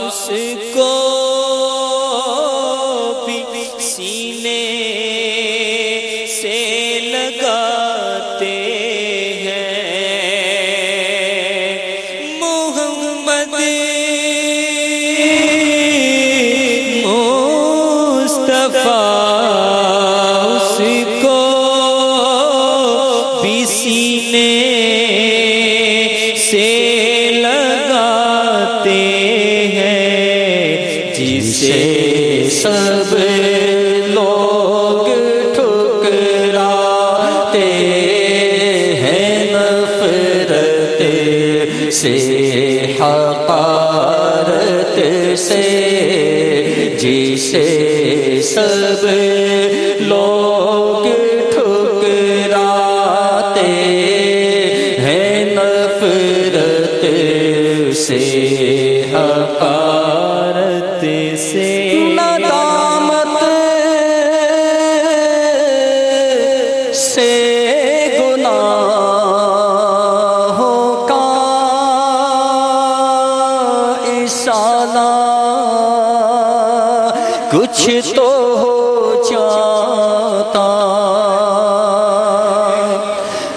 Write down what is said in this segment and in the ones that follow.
اس کو بھی سینے سے لگاتے ہیں محمد مصطفیٰ اس کو بھی سینے سے لگاتے ہیں جسے سب لوگ ٹھکراتے ہیں نفرت سے حقارت سے جسے سب لوگ ٹھکراتے ہیں نفرت سے حقارت سے ندامت سے گناہوں کا ازالہ کچھ تو ہو جاتا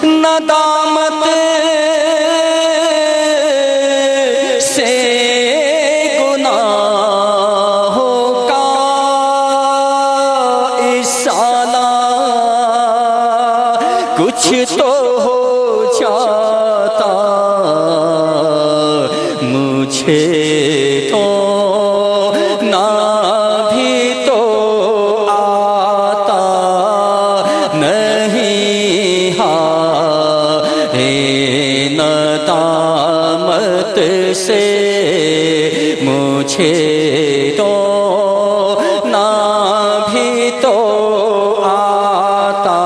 ندامت سے گناہوں کا ازالہ کچھ تو ہو جاتا مجھے تو نہ بھی تو آتا نہیں ندامت سے مجھے تو نہ بھی تو آتا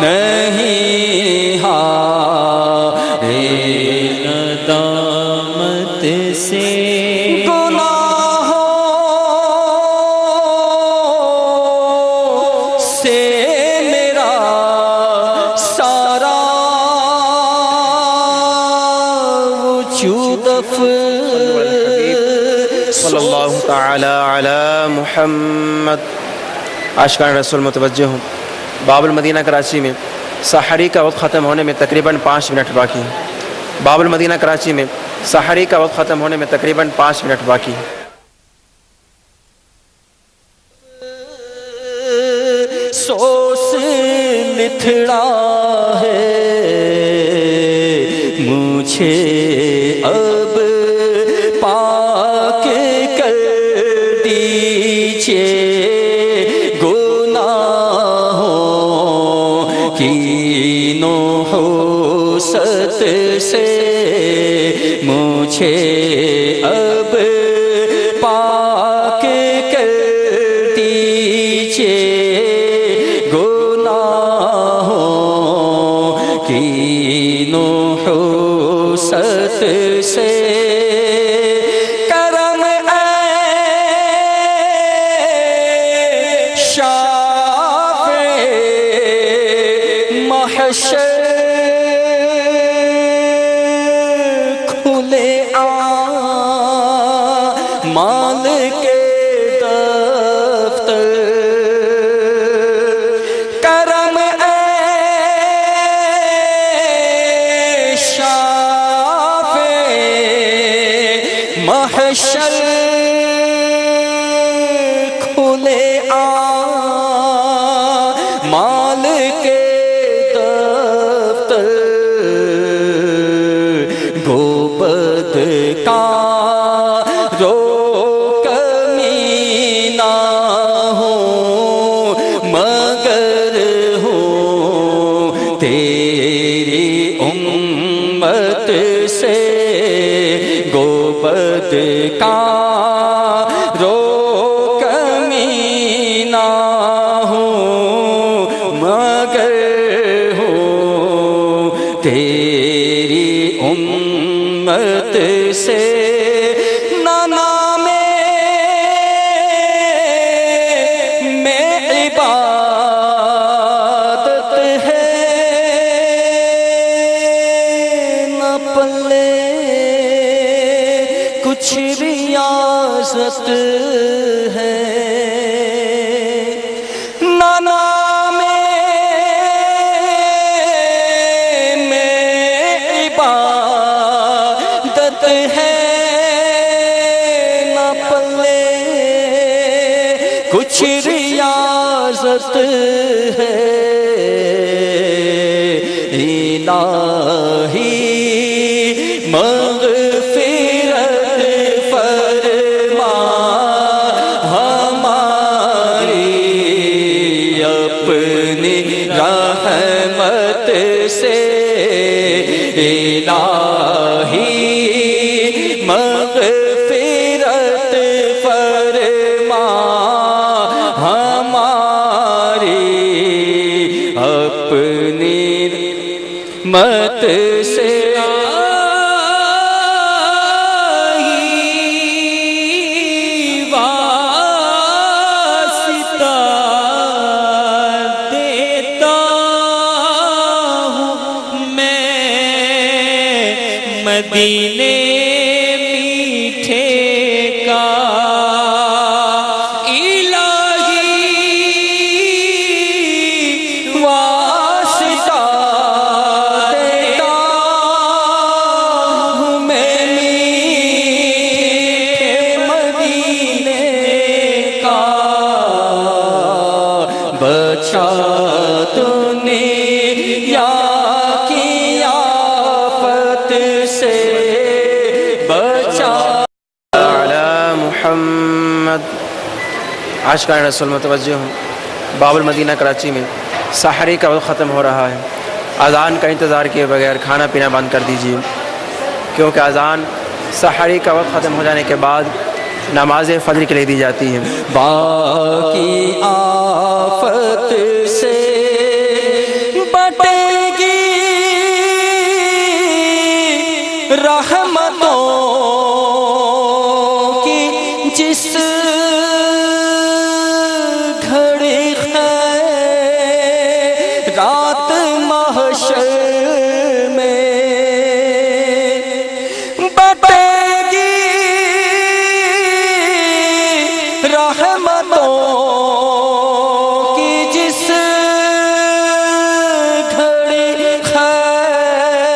نہیں ندامت سے گناہوں سے میرا سارا وجود صلی اللہ تعالی علی محمد۔ عاشقان رسول متوجہ ہوں، باب المدینہ کراچی میں سحری کا وقت ختم ہونے میں تقریباً 5 منٹ باقی ہے۔ باب المدینہ کراچی میں سحری کا وقت ختم ہونے میں تقریباً 5 منٹ باقی ہے۔ سوس لتھڑا ہے مجھے اب پاک کر دیجئے گناہوں کی نحوست سے مجھے اب پاک کر دیجئے گناہوں کی نحوست سے کرم اے شافع محشر کھلے مال کے دفتر کرم اے شافع محشر کھلے مال کے دفتر گوبد کا رو کمینہ ہوں مگر ہوں تیری امت سے گوبد کا رو کمینہ ہوں مگر ہوں تیری امت سے نام میں عبادت ہے نہ پلے واسط ہے الہی مغفرت فرما ہماری اپنی رحمت سے الہی مغفرت فرما ہماری اپنی مت سے واسطہ دیتا ہوں میں مدینے میٹھے کا الہی واسطہ دیتا ہوں میں میٹھے مدینے کا بچا تو نے یا کی آفت سے بچا علی محمد۔ عاشقان رسول متوجہ ہوں، باب المدینہ کراچی میں سحری کا وقت ختم ہو رہا ہے۔ اذان کا انتظار کیے بغیر کھانا پینا بند کر دیجیے، کیونکہ اذان سحری کا وقت ختم ہو جانے کے بعد نماز فجر کے لیے دی جاتی ہے۔ باقی آفت سے بٹے گی رحمتوں کی جس گھڑی خیرات محشر میں بٹے گی رحمتوں کی جس گھڑی خیرات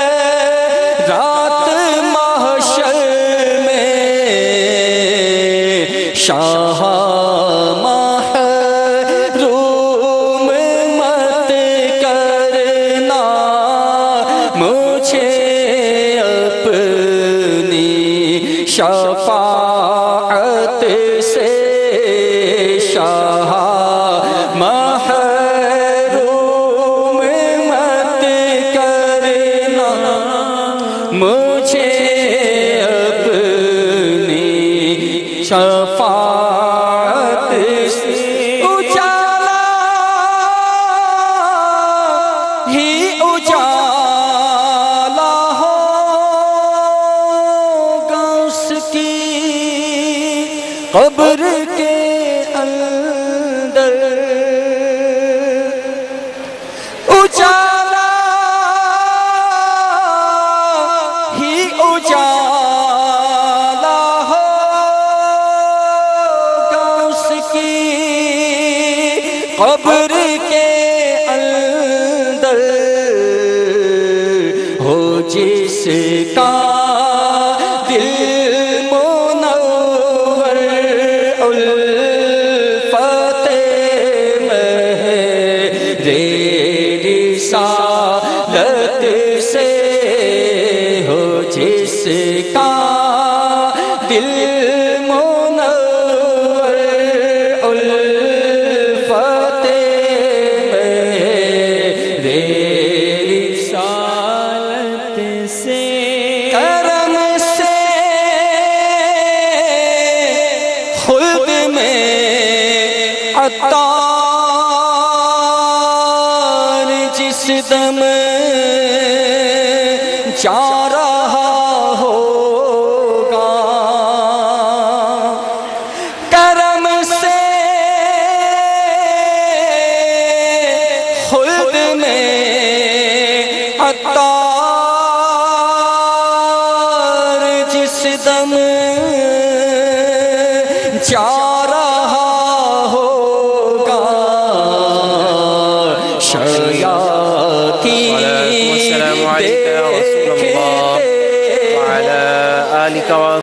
محشر میں شاہ محروم مت کرنا مجھے اپنی شفاعت سے شاہ محروم مت کرنا مجھے اپنی شفاعت سے اجالا ہی اجالا ہوگا اس کی قبر کے اندر اجالا ہی اجالا ہوگا اس کی قبر کے اندر ہو جس کا دل منور الفت میرے رسالت سے ہو جس کا دل منور الفت میرے رسالت سے کرم سے خود میں عطار جس دم جا رہا ہوگا کرم سے خود میں عطار جس دم جا رہا ہوگا شیاطین السلام علیکم ورحمۃ اللہ وعلی آلک